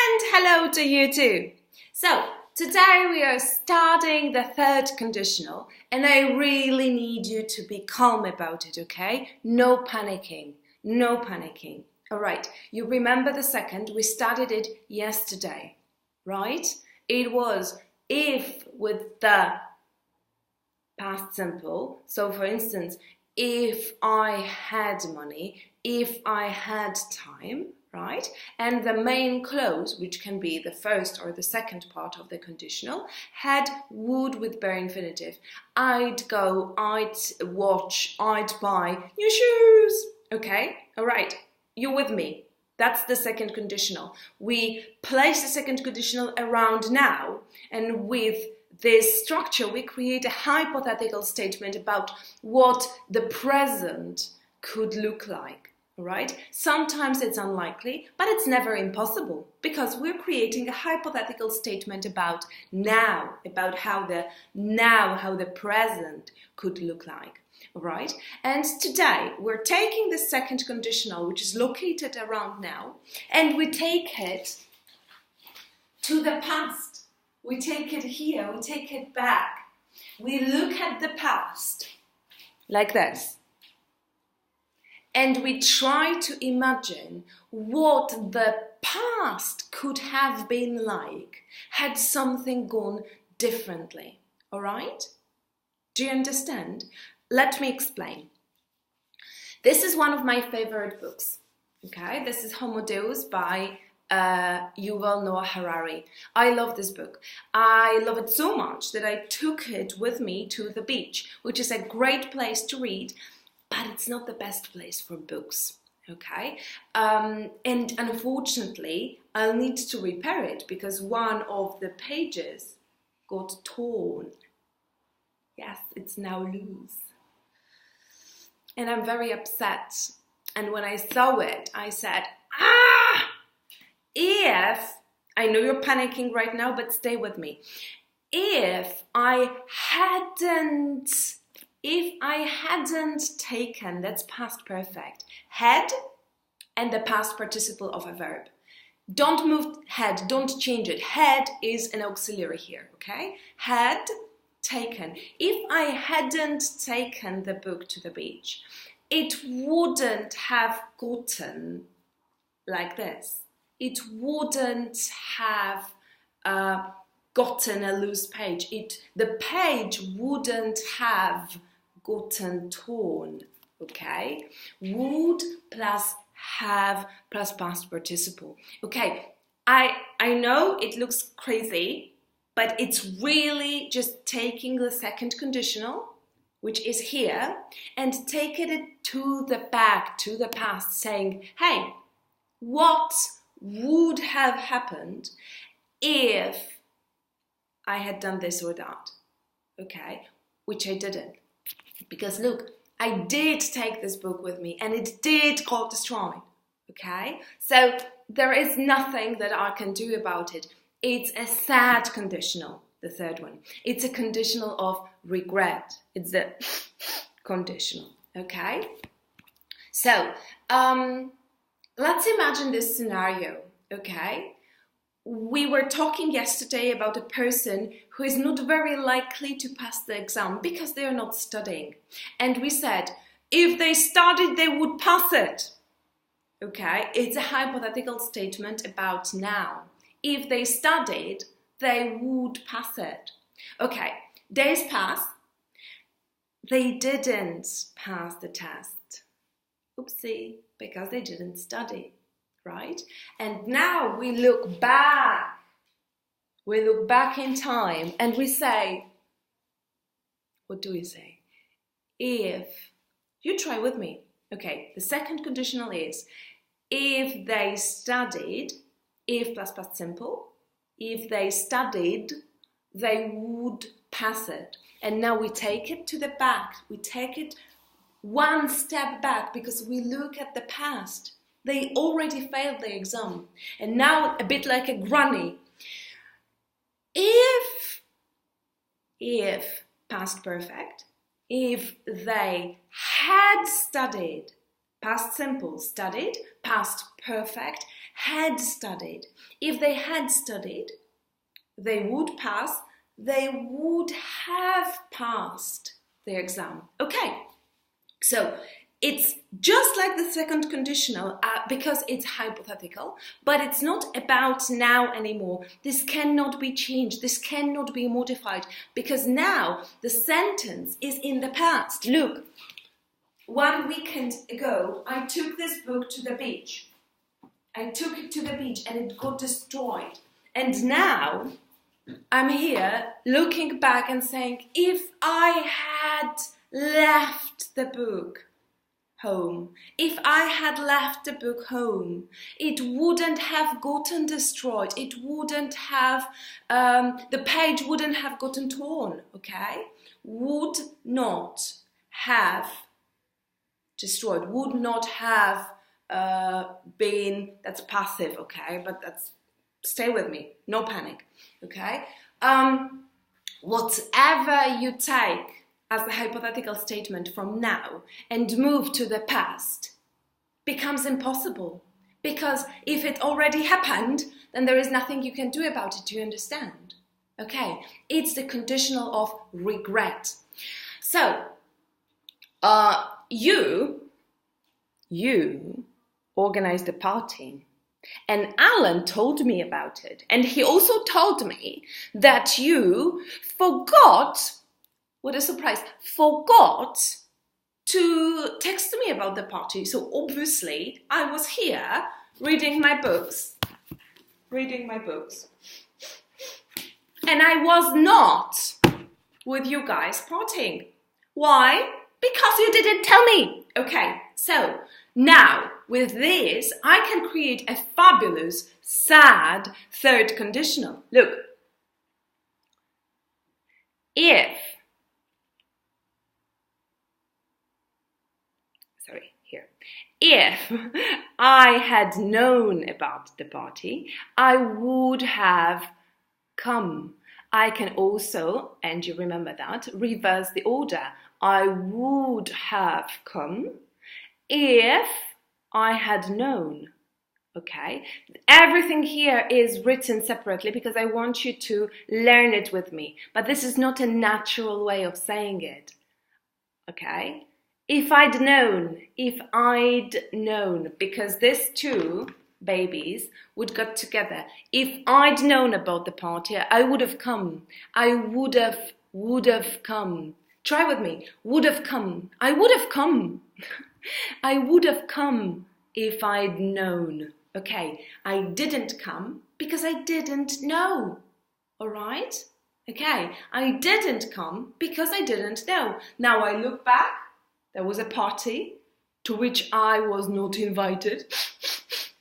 And hello to you too. So, today we are starting the third conditional and I really need you to be calm about it, okay? No panicking, no panicking. All right, you remember the second, we started it yesterday, right? It was if with the past simple. So for instance, if I had money, if I had time, right? And the main clause, which can be the first or the second part of the conditional, had would with bare infinitive. I'd go, I'd watch, I'd buy new shoes. Okay, all right, you're with me. That's the second conditional. We place the second conditional around now, and with this structure, we create a hypothetical statement about what the present could look like, right? Sometimes it's unlikely, but it's never impossible because we're creating a hypothetical statement about now, about how the present could look like, right? And today we're taking the second conditional, which is located around now, and we take it to the past. We take it here, we take it back. We look at the past like this. And we try to imagine what the past could have been like had something gone differently. All right? Do you understand? Let me explain. This is one of my favorite books. Okay? This is Homo Deus by Yuval Noah Harari. I love this book. I love it so much that I took it with me to the beach, which is a great place to read, but it's not the best place for books, okay? And unfortunately, I'll need to repair it because one of the pages got torn. Yes, it's now loose. And I'm very upset. And when I saw it, I said, if, I know you're panicking right now, but stay with me. If I hadn't taken, that's past perfect, had and the past participle of a verb. Don't move had, don't change it. Had is an auxiliary here, okay? Had taken. If I hadn't taken the book to the beach, it wouldn't have gotten like this. It wouldn't have gotten a loose page. The page wouldn't have gotten torn, okay? Would plus have plus past participle. Okay, I know it looks crazy, but it's really just taking the second conditional, which is here, and taking it to the back, to the past, saying, hey, what would have happened if I had done this or that, okay? Which I didn't. Because look, I did take this book with me and it did got destroyed, okay? So there is nothing that I can do about it. It's a sad conditional, the third one. It's a conditional of regret. It's the conditional, okay? So, let's imagine this scenario, okay? We were talking yesterday about a person who is not very likely to pass the exam because they are not studying. And we said, if they studied, they would pass it. Okay, it's a hypothetical statement about now. If they studied, they would pass it. Okay, days pass. They didn't pass the test. Oopsie, because they didn't study. Right? And now we look back. We look back in time and we say, what do we say? If, you try with me. Okay, the second conditional is, if they studied, if plus past simple, if they studied, they would pass it. And now we take it to the back. We take it one step back because we look at the past. They already failed the exam. And now, a bit like a granny, if past perfect, if they had studied, past simple, studied, past perfect, had studied. If they had studied, they would pass, they would have passed their exam. Okay, so it's just like the second conditional because it's hypothetical, but it's not about now anymore. This cannot be changed. This cannot be modified because now the sentence is in the past. Look, 1 weekend ago, I took this book to the beach. I took it to the beach and it got destroyed. And now I'm here looking back and saying, if I had left the book home, if I had left the book home, it wouldn't have gotten destroyed. It wouldn't have, the page wouldn't have gotten torn, okay? Would not have destroyed, would not have been, that's passive, okay? But that's, stay with me, no panic, okay? Whatever you take as a hypothetical statement from now and move to the past becomes impossible. Because if it already happened, then there is nothing you can do about it, do you understand? Okay, it's the conditional of regret. So, you organized a party. And Alan told me about it. And he also told me that you forgot, what a surprise, forgot to text me about the party. So obviously I was here reading my books. And I was not with you guys partying. Why? Because you didn't tell me. Okay, so now with this, I can create a fabulous, sad third conditional. Look, if I had known about the party, I would have come. I can also, and you remember that, reverse the order. I would have come if I had known. Okay? Everything here is written separately because I want you to learn it with me. But this is not a natural way of saying it. Okay? If I'd known, because these two babies would get together. If I'd known about the party, I would have come. I would have come. Try with me. Would have come. I would have come. I would have come if I'd known. Okay, I didn't come because I didn't know. All right? Okay, I didn't come because I didn't know. Now I look back. There was a party to which I was not invited.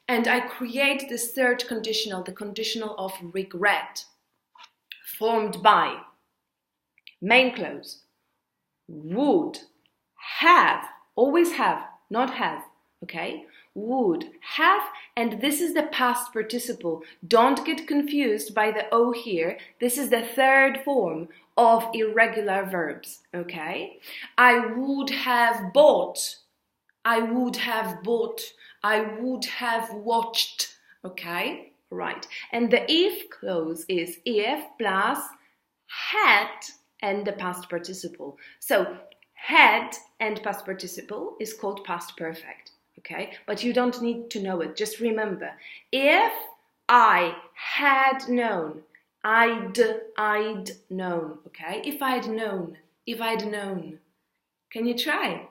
And I create this third conditional, the conditional of regret, formed by main clause, would, have, always have, not have, okay? Would, have, and this is the past participle. Don't get confused by the O here. This is the third form of irregular verbs, okay? I would have bought. I would have bought. I would have watched, okay? Right. And the if clause is if plus had and the past participle. So had and past participle is called past perfect, okay? But you don't need to know it. Just remember, if I had known, I'd known, okay? If I'd known. Can you try?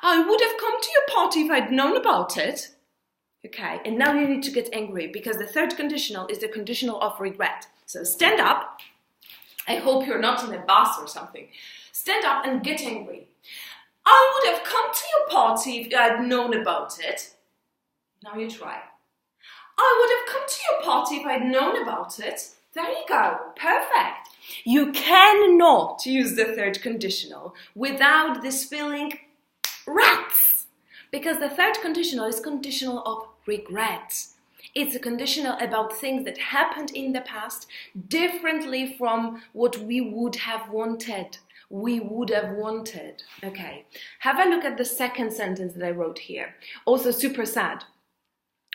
I would have come to your party if I'd known about it. Okay, and now you need to get angry because the third conditional is the conditional of regret. So stand up. I hope you're not in a bus or something. Stand up and get angry. I would have come to your party if I'd known about it. Now you try. I would have come to your party if I'd known about it. There you go. Perfect. You cannot use the third conditional without this feeling rats. Because the third conditional is conditional of regret. It's a conditional about things that happened in the past differently from what we would have wanted. Okay. Have a look at the second sentence that I wrote here. Also super sad.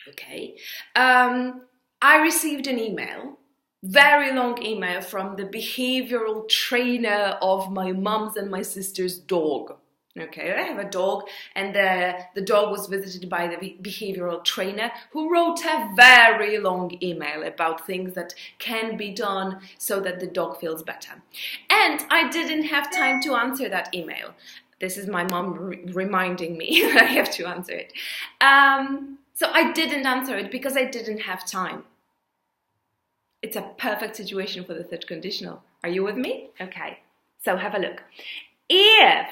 Okay. I received an email, very long email from the behavioral trainer of my mom's and my sister's dog. Okay, I have a dog, and the dog was visited by the behavioral trainer who wrote a very long email about things that can be done so that the dog feels better. And I didn't have time to answer that email. This is my mom reminding me that I have to answer it. So I didn't answer it because I didn't have time. It's a perfect situation for the third conditional. Are you with me? Okay, so have a look. If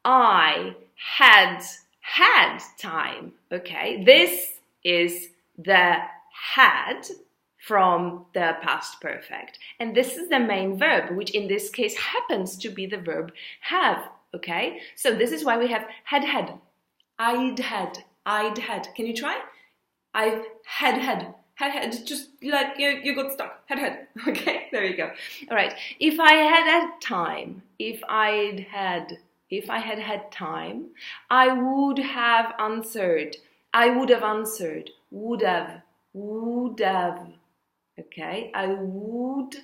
I had time, okay, this is the had from the past perfect. And this is the main verb, which in this case happens to be the verb have, okay? So this is why we have had, I'd had. Can you try? I've had, just like you got stuck, had, okay? There you go. All right, if I had time, if I had time, I would have answered, would have, okay? I would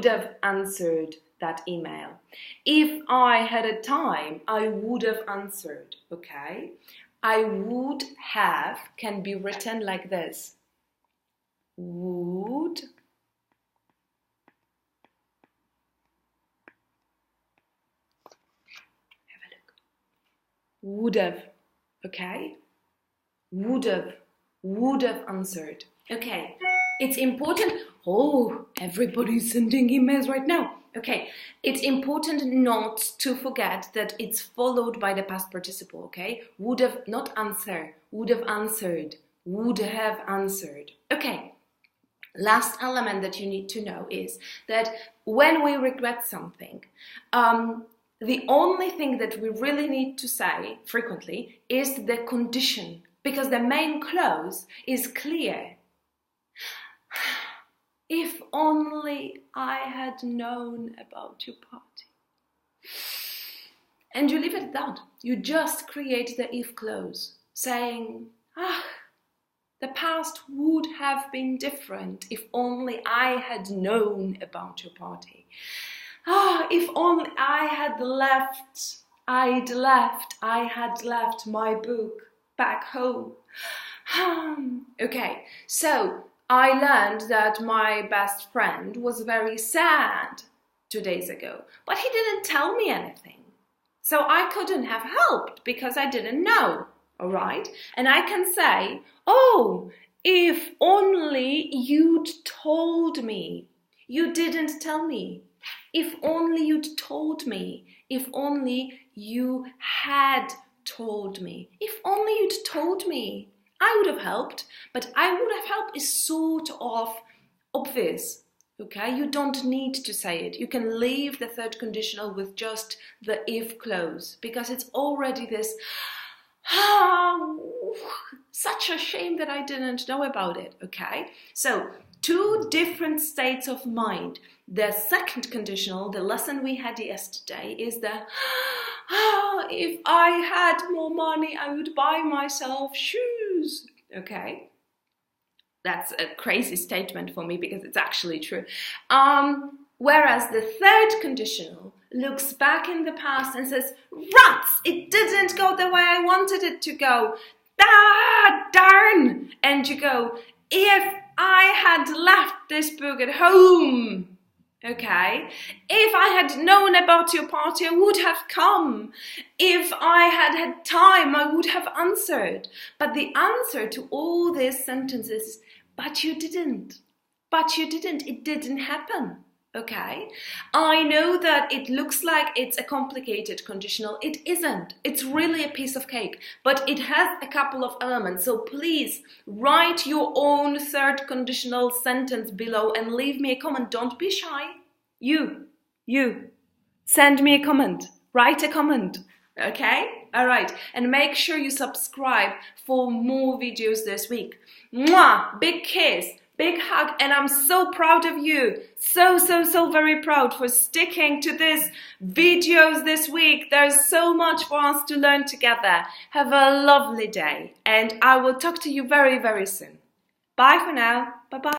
have answered that email. If I had a time, I would have answered, okay? I would have can be written like this. Would would have, okay? Would have answered. Okay, it's important. Oh, everybody's sending emails right now. Okay, it's important not to forget that it's followed by the past participle, okay? Would have, not answer, would have answered, would have answered. Okay, last element that you need to know is that when we regret something, the only thing that we really need to say frequently is the condition, because the main clause is clear. If only I had known about your party. And you leave it at that. You just create the if clause, saying, the past would have been different if only I had known about your party. If only I had left my book back home. Okay, so I learned that my best friend was very sad 2 days ago, but he didn't tell me anything. So I couldn't have helped because I didn't know, all right? And I can say, if only you'd told me. You didn't tell me. If only you'd told me. If only you had told me. If only you'd told me. I would have helped, but I would have helped is sort of obvious, okay? You don't need to say it. You can leave the third conditional with just the if clause because it's already this, such a shame that I didn't know about it, okay? So, 2 different states of mind. The second conditional, the lesson we had yesterday, is the, if I had more money, I would buy myself shoes. Okay, that's a crazy statement for me because it's actually true. Whereas the third conditional looks back in the past and says, rats, it didn't go the way I wanted it to go. Darn! And you go, if I had left this book at home, okay? If I had known about your party, I would have come. If I had had time, I would have answered. But the answer to all these sentences is, but you didn't. But you didn't. It didn't happen. Okay? I know that it looks like it's a complicated conditional. It isn't. It's really a piece of cake. But it has a couple of elements. So please write your own third conditional sentence below and leave me a comment. Don't be shy. You. Send me a comment. Write a comment. Okay? All right. And make sure you subscribe for more videos this week. Mwah! Big kiss. Big hug, and I'm so proud of you. So very proud for sticking to these videos this week. There's so much for us to learn together. Have a lovely day, and I will talk to you very soon. Bye for now. Bye-bye.